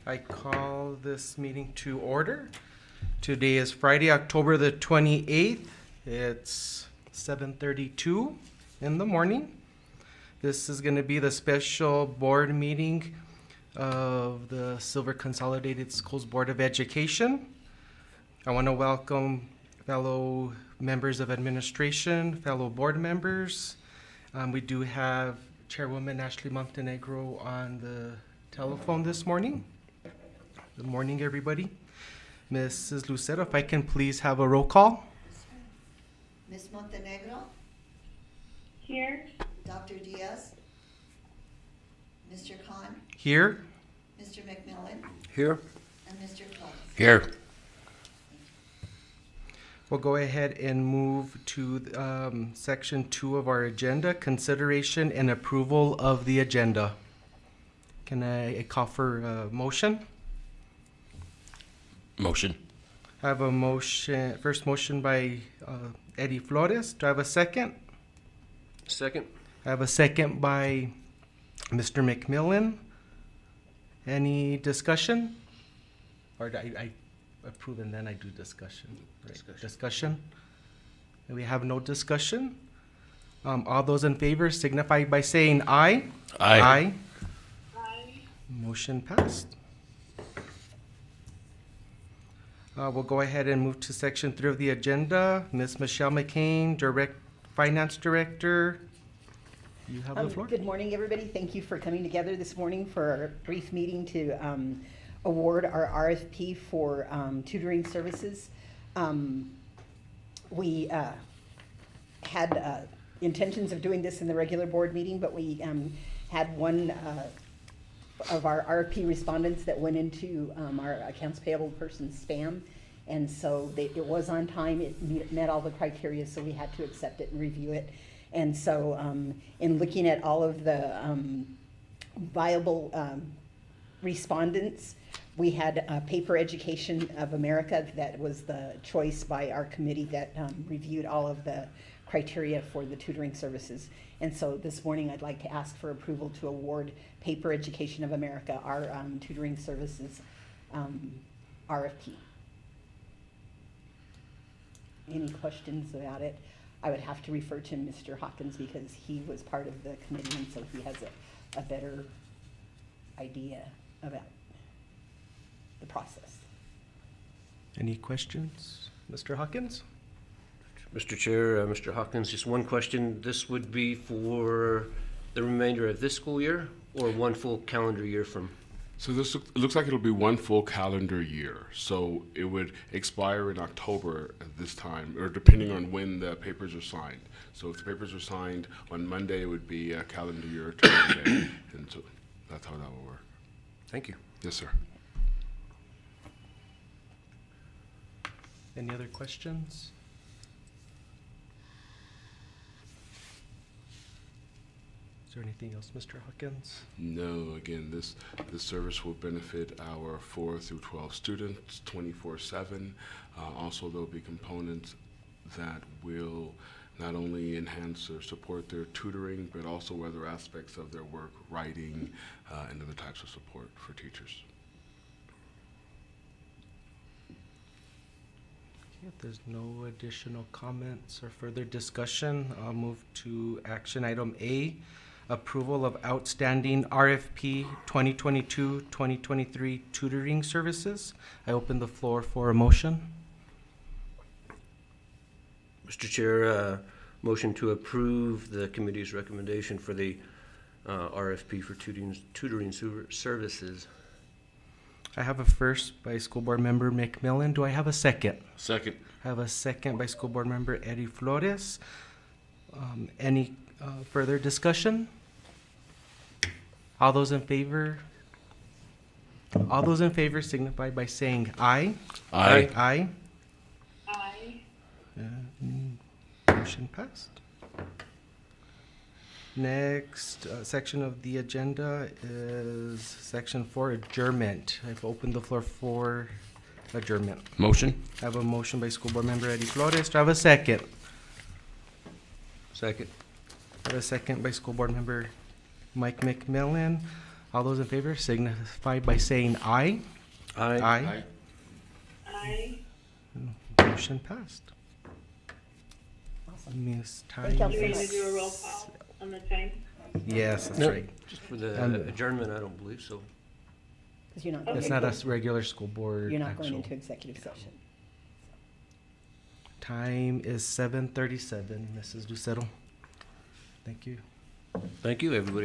I call this meeting to order. Today is Friday, October the 28th. It's 7:32 in the morning. This is going to be the special board meeting of the Silver Consolidated Schools Board of Education. I want to welcome fellow members of administration, fellow board members. We do have Chairwoman Ashley Montenegro on the telephone this morning. Good morning, everybody. Mrs. Lucero, if I can please have a roll call. Ms. Montenegro, Here. Dr. Diaz, Mr. Khan, Here. Mr. McMillan, Here. and Mr. Close. Here. We'll go ahead and move to section 2 of our agenda, consideration and approval of the agenda. Can I call for a motion? Motion. I have a motion, first motion by Eddie Flores. Do I have a second? Second. I have a second by Mr. McMillan. Any discussion? Or do I approve and then I do discussion? Right. Discussion? And we have no discussion. All those in favor signify by saying aye. Aye. Aye. Motion passed. We'll go ahead and move to section 3 of the agenda. Ms. Michelle McCain, Finance Director, you have the floor. Good morning, everybody. Thank you for coming together this morning for our brief meeting to award our RFP for tutoring services. We had intentions of doing this in the regular board meeting, but we had one of our RFP respondents that went into our accounts payable person's spam. And so it was on time, it met all the criteria, so we had to accept it and review it. And so in looking at all of the viable respondents, we had Paper Education of America that was the choice by our committee that reviewed all of the criteria for the tutoring services. And so this morning I'd like to ask for approval to award Paper Education of America our tutoring services RFP. Any questions about it? I would have to refer to Mr. Hawkins because he was part of the committee and so he has a better idea about the process. Any questions? Mr. Hawkins? Mr. Chair, Mr. Hawkins, just one question. This would be for the remainder of this school year or one full calendar year from? So this looks like it'll be one full calendar year. So it would expire in October at this time, or depending on when the papers are signed. So if the papers are signed on Monday, it would be a calendar year to Monday. And so that's how that will work. Thank you. Yes, sir. Any other questions? Is there anything else, Mr. Hawkins? No, again, this service will benefit our 4 through 12 students 24/7. Also, there'll be components that will not only enhance or support their tutoring, but also other aspects of their work, writing, and other types of support for teachers. If there's no additional comments or further discussion, I'll move to action item A, approval of outstanding RFP 2022-2023 tutoring services. I open the floor for a motion. Mr. Chair, motion to approve the committee's recommendation for the RFP for tutoring services. I have a first by School Board Member McMillan. Do I have a second? Second. I have a second by School Board Member Eddie Flores. Any further discussion? All those in favor? All those in favor signify by saying aye. Aye. Aye. Aye. Motion passed. Next section of the agenda is section 4, adjournment. I've opened the floor for adjournment. Motion. I have a motion by School Board Member Eddie Flores. Do I have a second? Second. I have a second by School Board Member Mike McMillan. All those in favor signify by saying aye. Aye. Aye. Motion passed. Awesome. Miss Thank y'all Do Time we so need to much. do a roll call on the time? Yes, that's No, right. just for the And- adjournment, I don't believe so. Because you're not, Okay, It's not a regular school board. you're not going actual. into executive session. Time is 7:37, Mrs. Lucero. Thank you. Thank you, everybody.